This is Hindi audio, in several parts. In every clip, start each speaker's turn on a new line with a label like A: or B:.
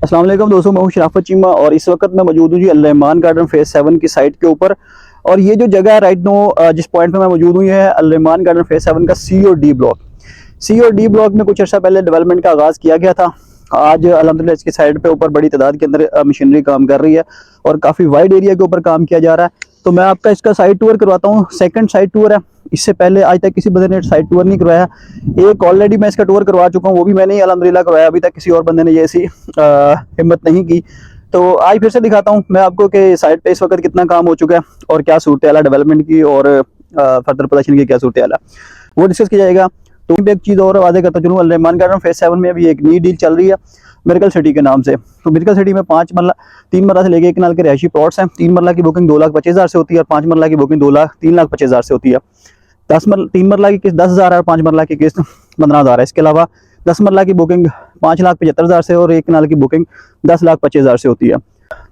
A: अस्सलाम वालेकुम दोस्तों, मैं हूं शराफत चीमा और इस वक्त मैं मौजूद हूं जी अल रहमान गार्डन फेज 7 की साइट के ऊपर। और ये जो जगह है राइट नो जिस पॉइंट पे मैं मौजूद हूं, ये है अल रहमान गार्डन फेज 7 का सी और डी ब्लॉक। सी और डी ब्लॉक में कुछ अर्सा पहले डेवलपमेंट का आगाज़ किया गया था। आज अल्हम्दुलिल्लाह इसकी साइड पे ऊपर बड़ी तादाद के अंदर मशीनरी काम कर रही है और काफ़ी वाइड एरिया के ऊपर काम किया जा रहा है। तो मैं आपका इसका साइड टूर करवाता हूँ। सेकंड साइड टूर है, इससे पहले आज तक किसी बंदे ने साइड टूर नहीं करवाया। एक ऑलरेडी मैं इसका टूर करवा चुका हूँ, वो भी मैंने ही अल्हम्दुलिल्लाह करवाया। अभी तक किसी और बंदे ने ये ऐसी हिम्मत नहीं की। तो आज फिर से दिखाता हूँ मैं आपको कि साइड पे इस वक्त कितना काम हो चुका है और क्या सूरत हाल है डेवलपमेंट की और फर्दर पोजीशन की क्या सूरत हाल है, वो डिस्कस किया जाएगा। तो एक चीज़ और वादे करता चलूँ, अल रहमान गार्डन फेज 7 में अभी एक नई डील चल रही है मिरेकल सिटी के नाम से। तो मिरेकल सिटी में 5 मरला 3 मरला से लेके 1 कनाल के रिहायशी प्लॉट्स हैं। 3 मरला की बुकिंग 2,25,000 से होती है और 5 मरला की बुकिंग 3,25,000 से होती है। 3 मरला की किस्त 10,000 है और 5 मरला की किस्त 15,000 है। इसके अलावा 10 मरला की बुकिंग 5,75,000 से और 1 कनाल की बुकिंग 10,25,000 से होती है।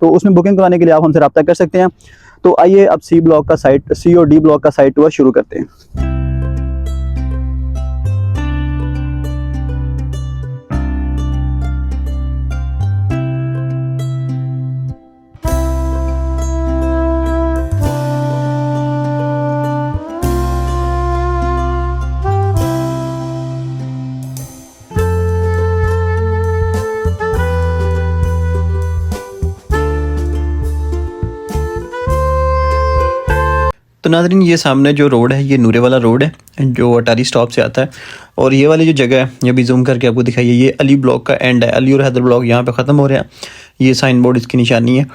A: तो उसमें बुकिंग कराने के लिए आप हमसे रब्ता कर सकते हैं। तो आइए अब सी और डी ब्लॉक का साइट टूर शुरू करते हैं।
B: तो नाज़रीन, ये सामने जो रोड है ये नूरे वाला रोड है जो अटारी स्टॉप से आता है। और ये वाली जो जगह है ये भी जूम करके आपको दिखाइए, ये अली ब्लॉक का एंड है। अली और हैदर ब्लॉक यहाँ पे ख़त्म हो रहे हैं। ये साइन बोर्ड इसकी निशानी है।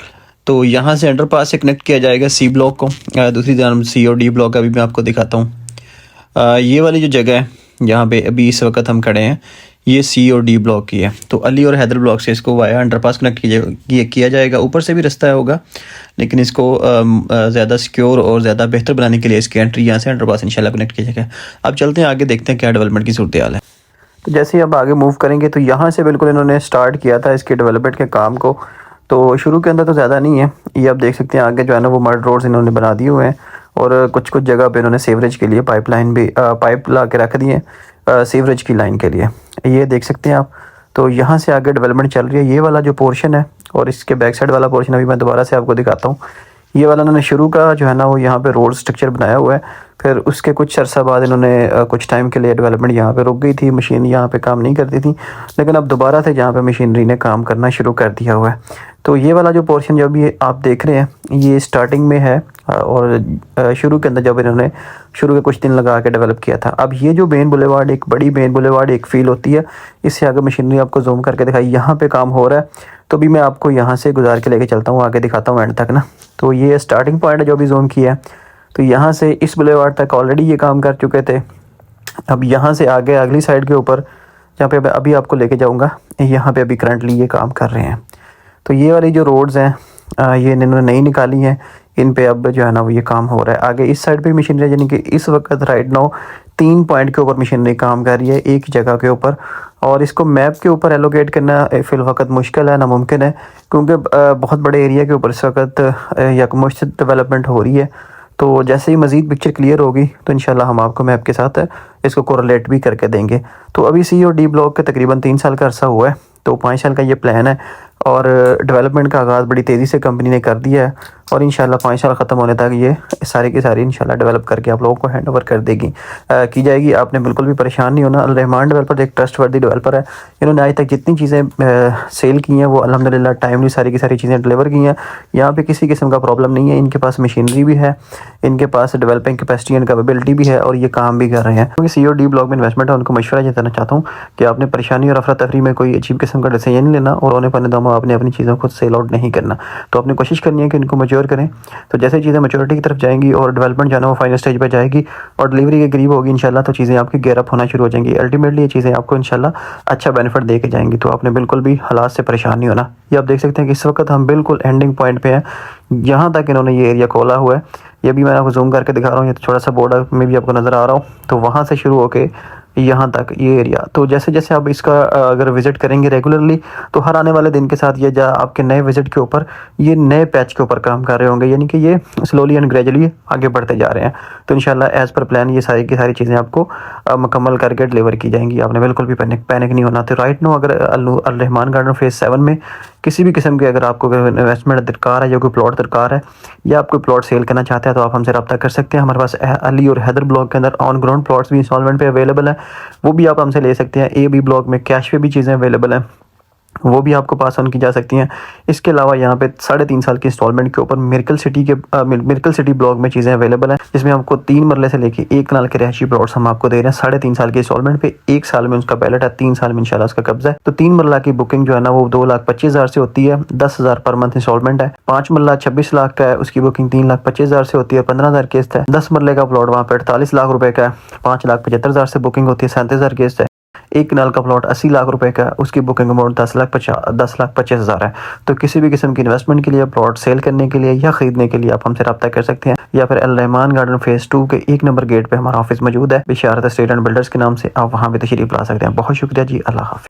B: तो यहाँ से अंडरपास से कनेक्ट किया जाएगा सी ब्लॉक को। दूसरी जानब सी और डी ब्लॉक का भी मैं आपको दिखाता हूँ। ये वाली जो जगह है यहाँ पे अभी इस वक्त हम खड़े हैं, ये सी और डी ब्लॉक की है। तो अली और हैदर ब्लॉक से इसको वाया अंडरपास कनेक्ट किया जाएगा। ऊपर से भी रास्ता होगा, लेकिन इसको ज़्यादा सिक्योर और ज़्यादा बेहतर बनाने के लिए इसकी एंट्री यहाँ से अंडरपास इंशाल्लाह कनेक्ट किया जाएगा। अब चलते हैं आगे, देखते हैं क्या डेवलपमेंट की सूरत हाल है। तो जैसे ही अब आगे मूव करेंगे तो यहाँ से बिल्कुल इन्होंने स्टार्ट किया था इसके डेवलपमेंट के काम को। तो शुरू के अंदर तो ज़्यादा नहीं है, ये आप देख सकते हैं आगे जो है ना वो मड रोड्स इन्होंने बना दिए हुए हैं और कुछ कुछ जगह पे इन्होंने सीवरेज के लिए पाइप ला के रख दिए सीवरेज की लाइन के लिए, ये देख सकते हैं आप। तो यहाँ से आगे डेवलपमेंट चल रही है। ये वाला जो पोर्शन है और इसके बैक साइड वाला पोर्शन अभी मैं दोबारा से आपको दिखाता हूँ। ये वाला इन्होंने शुरू का जो है ना वो यहाँ पे रोड स्ट्रक्चर बनाया हुआ है। फिर उसके कुछ अर्सा बाद इन्होंने कुछ टाइम के लिए डेवलपमेंट यहाँ पे रुक गई थी, मशीन यहाँ पे काम नहीं करती थी, लेकिन अब दोबारा से यहाँ पे मशीनरी ने काम करना शुरू कर दिया हुआ है। तो ये वाला जो पोर्शन जो अभी आप देख रहे हैं ये स्टार्टिंग में है और शुरू के अंदर जब इन्होंने शुरू के कुछ दिन लगा के डेवलप किया था। अब ये जो मेन बुलेवार्ड, एक बड़ी मेन बुलेवार्ड एक फील होती है, इससे आगे मशीनरी आपको जूम करके दिखाई, यहाँ पे काम हो रहा है। तो भी मैं आपको यहाँ से गुजार के लेके चलता हूँ, आगे दिखाता हूँ एंड तक ना। तो ये स्टार्टिंग पॉइंट है जो भी जूम किया है। तो यहाँ से इस बुलेवार्ड तक ऑलरेडी ये काम कर चुके थे। अब यहाँ से आगे अगली साइड के ऊपर जहाँ पे अभी आपको लेके जाऊँगा, यहाँ पे अभी करंटली ये काम कर रहे हैं। तो ये वाली जो रोड्स हैं ये इन्होंने नई निकाली हैं, इन पे अब जो है ना वो ये काम हो रहा है। आगे इस साइड पे मशीनरी यानी कि इस वक्त राइट नाउ 3 पॉइंट के ऊपर मशीनरी काम कर रही है एक जगह के ऊपर। और इसको मैप के ऊपर एलोकेट करना फिल वक्त मुश्किल है, नामुमकिन है, क्योंकि बहुत बड़े एरिया के ऊपर इस वक्त यकमुश्त डेवलपमेंट हो रही है। तो जैसे ही मज़ीद पिक्चर क्लियर होगी तो इंशाल्लाह हम आपको मैप के साथ इसको कोरिलेट भी करके देंगे। तो अभी सी और डी ब्लॉक के तकरीबन 3 साल का अरसा हुआ है, तो 5 साल का ये प्लान है और डेवलपमेंट का आगाज़ बड़ी तेज़ी से कंपनी ने कर दिया है और इंशाल्लाह 5 साल ख़त्म होने तक ये सारी की सारी इंशाल्लाह डेवलप करके आप लोगों को हैंड ओवर कर देगी की जाएगी। आपने बिल्कुल भी परेशान नहीं होना। अल रहमान डेवलपर एक ट्रस्टवर्दी डेवलपर है। इन्होंने आज तक जितनी चीज़ें सेल की हैं वो अल्हम्दुलिल्लाह टाइमली सारी की सारी चीज़ें डिलीवर की हैं। यहाँ पे किसी किस्म का प्रॉब्लम नहीं है। इनके पास मशीनरी भी है, इनके पास डेवलपिंग कैपेसिटी एंड कैपेबिलिटी भी है और ये काम भी कर रहे हैं। क्योंकि सी और डी ब्लॉक में इन्वेस्टमेंट है, उनको मशवरा ये देना चाहता हूँ कि आपने परेशानी और अफरा तफरी में कोई अजीब किस्म का डिसीजन नहीं लेना और होने पड़ने दम आपने अपनी चीज़ों को सेल आउट नहीं करना। तो आपने कोशिश करनी है कि इनको मैच्योर करें। तो जैसे चीज़ें मैच्योरिटी की तरफ जाएंगी और डेवलपमेंट जो है वो फाइनल स्टेज पर जाएगी और डिलीवरी के करीब होगी इंशाल्लाह, तो चीज़ें आपकी गेयर अप होना शुरू हो जाएंगी। अल्टीमेटली ये चीज़ें आपको इंशाल्लाह अच्छा बेनिफिट दे के जाएंगी। तो आपने बिल्कुल भी हालात से परेशान नहीं होना। ये आप देख सकते हैं कि इस वक्त हम बिल्कुल एंडिंग पॉइंट पे हैं, यहाँ तक इन्होंने ये एरिया खोला हुआ है। ये भी मैं आपको जूम करके दिखा रहा हूँ, ये थोड़ा सा बॉर्डर में भी आपको नज़र आ रहा हूँ। तो वहाँ से शुरू होके यहाँ तक ये एरिया। तो जैसे जैसे आप इसका अगर विज़िट करेंगे रेगुलरली, तो हर आने वाले दिन के साथ ये आपके नए विज़िट के ऊपर, ये नए पैच के ऊपर काम कर रहे होंगे, यानी कि ये स्लोली एंड ग्रेजुअली आगे बढ़ते जा रहे हैं। तो इंशाल्लाह एज़ पर प्लान ये सारी की सारी चीज़ें आपको मुकम्मल करके डिलीवर की जाएंगी। आपने बिल्कुल भी पैनिक नहीं होना। तो राइट नो अगर अल रहमान गार्डन फेज़ 7 में किसी भी किस्म की अगर आपको इन्वेस्टमेंट दरकार है या कोई प्लॉट दरकार है या आप कोई प्लॉट सेल करना चाहते हैं, तो आप हमसे रब्ता कर सकते हैं। हमारे पास अली और हैदर ब्लॉक के अंदर ऑन ग्राउंड प्लॉट्स भी इंस्टॉलमेंट पे अवेलेबल है, वो भी आप हमसे ले सकते हैं। ए बी ब्लॉक में कैश पे भी चीज़ें अवेलेबल हैं, वो भी आपको पास ऑन की जा सकती हैं। इसके अलावा यहाँ पे 3.5 साल की इंस्टॉलमेंट के ऊपर मिरेकल सिटी ब्लॉक में चीज़ें अवेलेबल हैं, जिसमें हमको 3 मरले से लेके 1 कनाल के रहायशी प्लॉट्स हम आपको दे रहे हैं 3.5 साल की इंस्टॉलमेंट पे। 1 साल में उसका बैलेट है, 3 साल में इंशाल्लाह उसका कब्जा है। तो 3 मरला की बुकिंग जो है ना वो 2,25,000 से होती है, 10,000 पर मंथ इंस्टॉलमेंट है। 5 मरला 26 लाख का है, उसकी बुकिंग 3,25,000 से होती है, 15,000 किस्त है। 10 मरले का प्लॉट वहाँ पे 48 लाख रुपए का है, 5,75,000 से बुकिंग होती है, 37,000 किस्त है। 1 कनाल का प्लॉट 80 लाख रुपए का, उसकी बुकिंग अमाउंट 10,25,000 है। तो किसी भी किस्म की इन्वेस्टमेंट के लिए, प्लॉट सेल करने के लिए या खरीदने के लिए आप हमसे रब्ता कर सकते हैं, या फिर अल रहमान गार्डन फेज़ 2 के 1 नंबर गेट पे हमारा ऑफिस मौजूद है, बिशारत एस्टेट एंड बिल्डर्स के नाम से। आप वहाँ पे तशरीफ ला सकते हैं। बहुत शुक्रिया जी, अल्लाह हाफ़िज़।